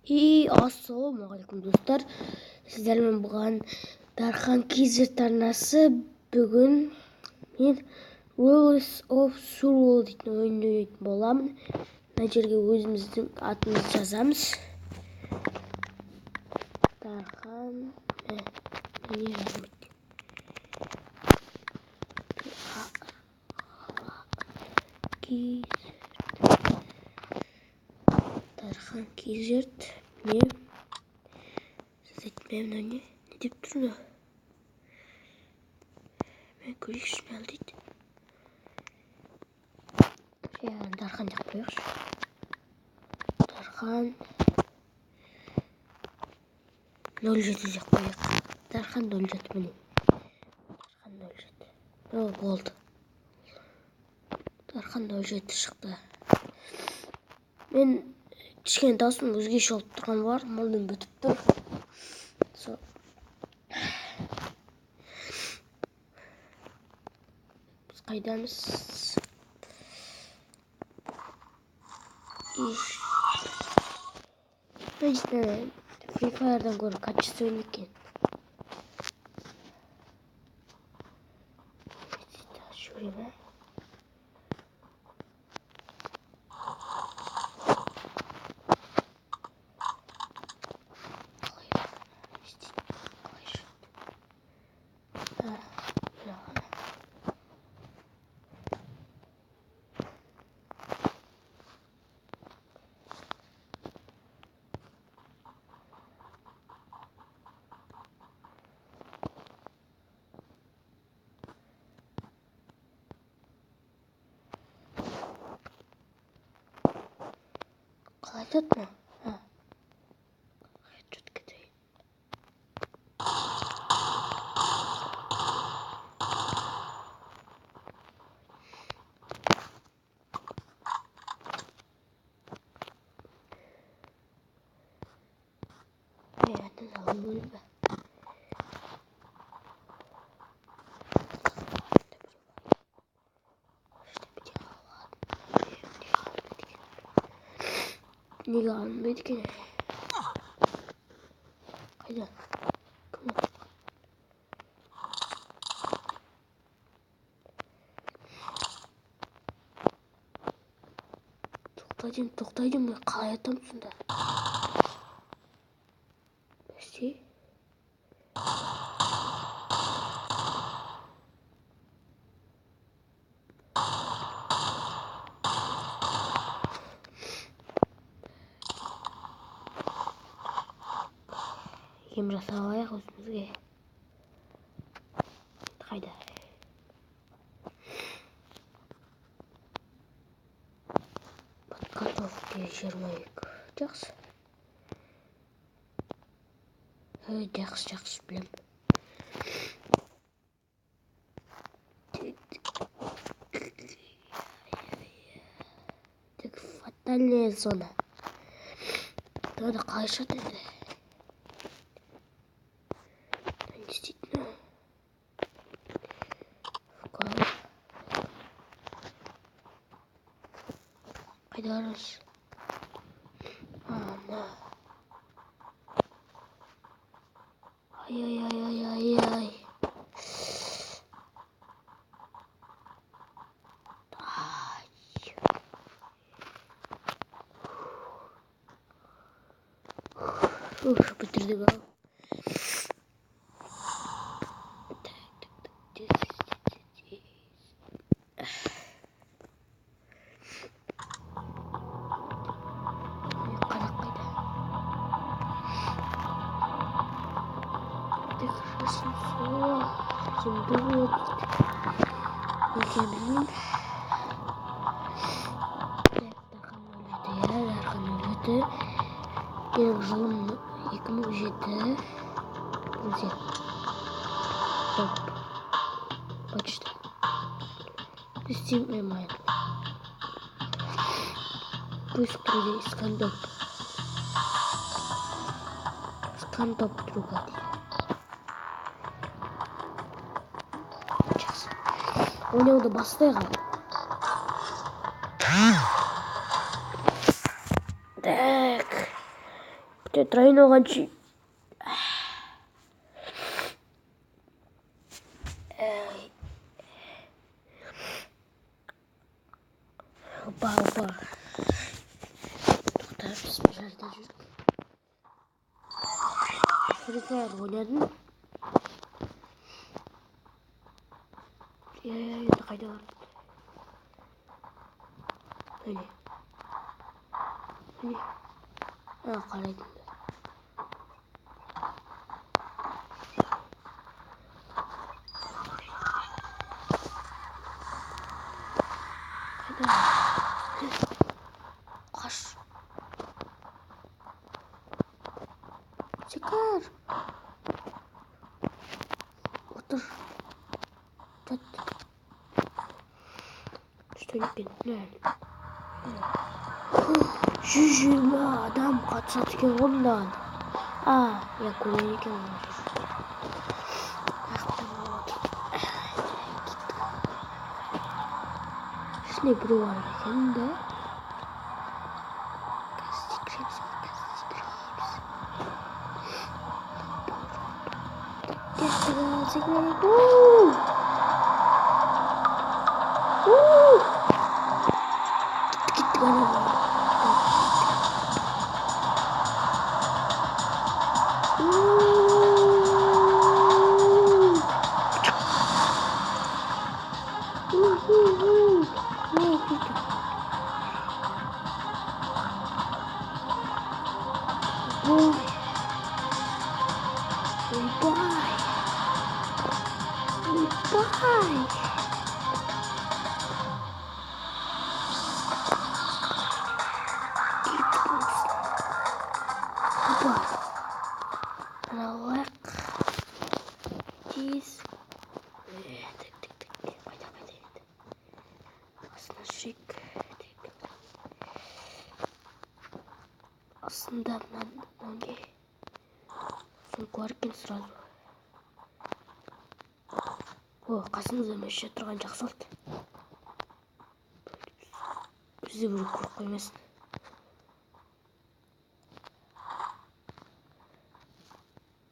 Ассалаумағалейкум достар, сіздермен бұған Дархан Кейзет арнасы. Бүгін мен Rules of Survival дейтін ойынды ойнайтын боламын. Мына жерге өзіміздің атымызды жазамыз. Дархан Дархан Кейзет не айтпаймын, не деп тұрды? Мен көрейікші, не алдайды? Дархан деп қояқшы. Дархан 07 деп қояқ. Дархан 07 міне. Дархан 07. О, болды. Дархан 07 шықты. Мен кішкене даусым өзгеше болып тұрған бар. Малдың бітіп тұр. Біз қайдамыз? Мен Free Fire'дан көрі качество екен. Шөре ме? Қалай айтады ма? Четко айтайын. Әдін алым өлі бі. Неге алынбайды екен? Қайда? Кім ол? Тоқтайдым, мен қалай атам сонда? Бәсе? Ем жасап алайық өзімізге. Қайда? Подготовки 22. Жақсы. Жақсы білем. Так, фатальная зона. Надо қалай шығады енді? Действительно. Қайда барамыз? Мына. Ай. Бітірдік ау. Ең жылым 2007. Топ. Почти. Steam email. Поиск друзей. Скандоп друга. Сейчас. Ойнауды бастайық. Так. тройной ганчи. Опа. Тоқтар, біз бұл жерде жүрік. Free Fire ойнадым. Енді қайда бардым? Міне. Қарайдым. Қаш. Секар. Отыр. Жат. Что екен? 120 адам қатысады екен ондан. Я көрген екен олар. Ішіне біреу бар екен да. Gitti galiba. Aslında ben сумку аркен сразу. Қасымызда мешіт тұрған жақсы алды. Бізде бір көріп қоймасын.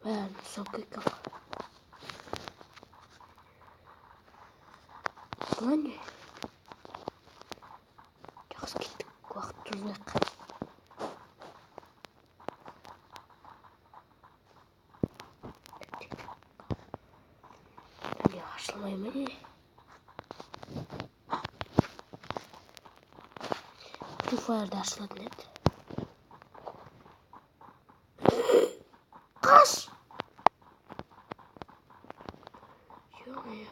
Бәрін сумка екен. Бұлай не? Жақсы кеттік. Уақыт тұрмайық. Ашылмай ма не? Free Fire'да ашылатын еді. Қаш! Ё-моё.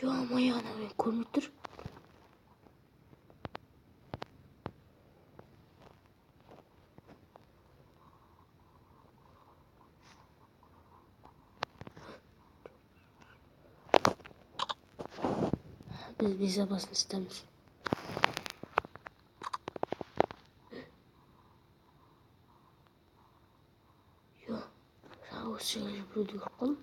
Ё-моё, ана мен көрмей тұр. Biz безопасностьтамыз. Ё, жаңа осы жерге біреуді көріп қалдым.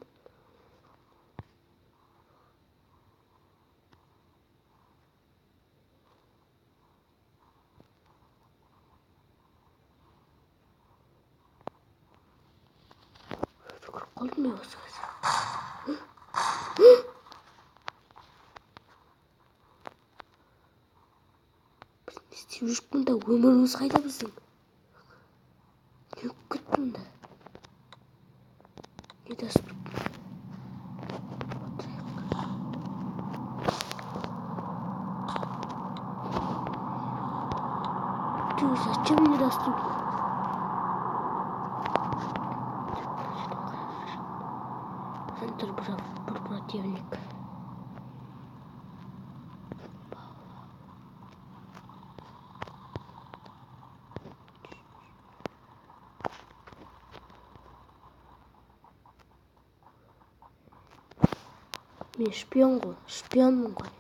Қалдым мен осы қазір. Біз не істеп жүрік мұнда? Өміріміз қайда біздің? Не болып кетті мұнда? Не доступ? Ты зачем мне доступ? Центр противник. Мен шпионмын ғой.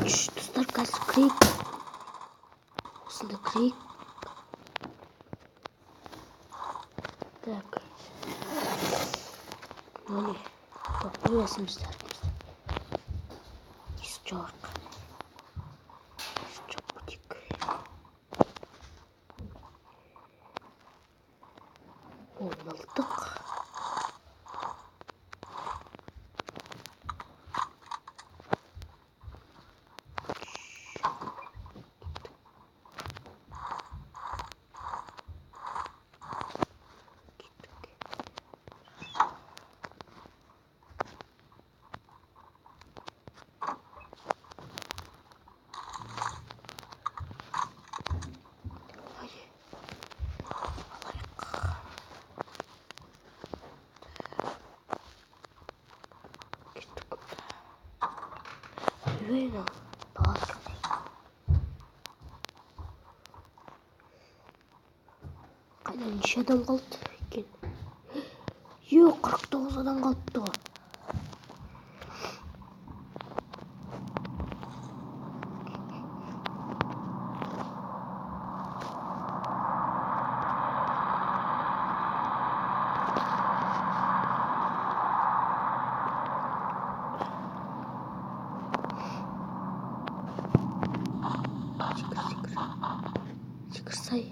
Dostlar, қазір кірейік. Осында кірейік. Так. Міне. Қоясымызды. Жоқ. Жоқ бутик. Орналдық. Үйрен палатка. Қайда неше адам қалды екен? Жоқ, 49 адам қалыпты ғой. Сай.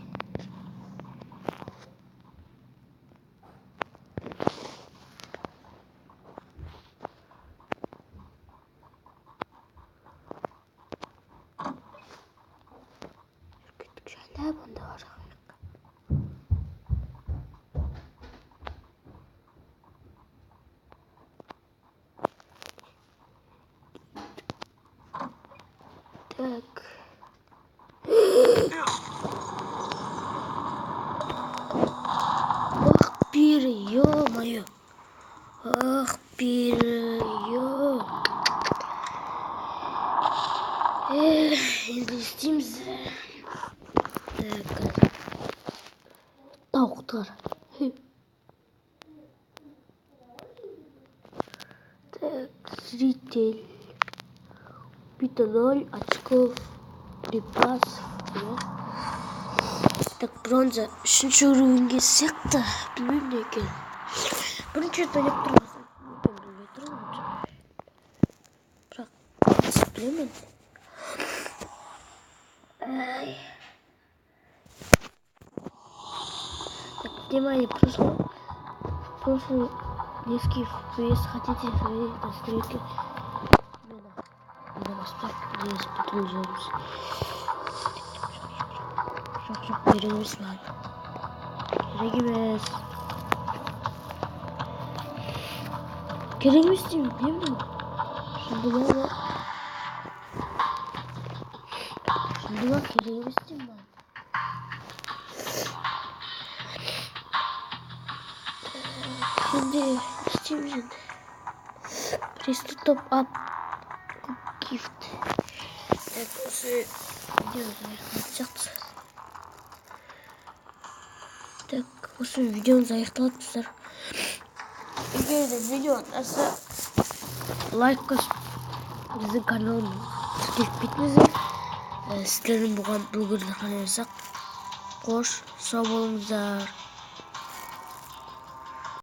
Кеттік жайлап онда бар. Так. Ё-моё. Ах, ё. Енді істейміз. Так. Тауықтар. Так, зритель. Бита 0 очков. Припас. Так, бронза. 3-ші уровеньге сияқты. Білмеймін не екен. Бірінші рет ойнап тұрмасам. Білмей тұрмын. Бірақ, білемін. Так, внимание, прошлый низкий FPS. Хотите свои настройки? Надо настроить, здесь подгружаемся. Жоқ, береміз lan. Керек емес. Керек емес деймін, не білейін. Шындыма керек емес деймін lan. Şimdi isteyeyim şimdi. Press to top up. Gift. Так, осы видеоны аяқталады. Так, осы видеоны аяқталады достар. Егер де видео ұнаса, лайк қосып, біздің каналды тіркеліп кетіңіздер. Сіздердің бұған бұл күнді қош, сау болыңыздар.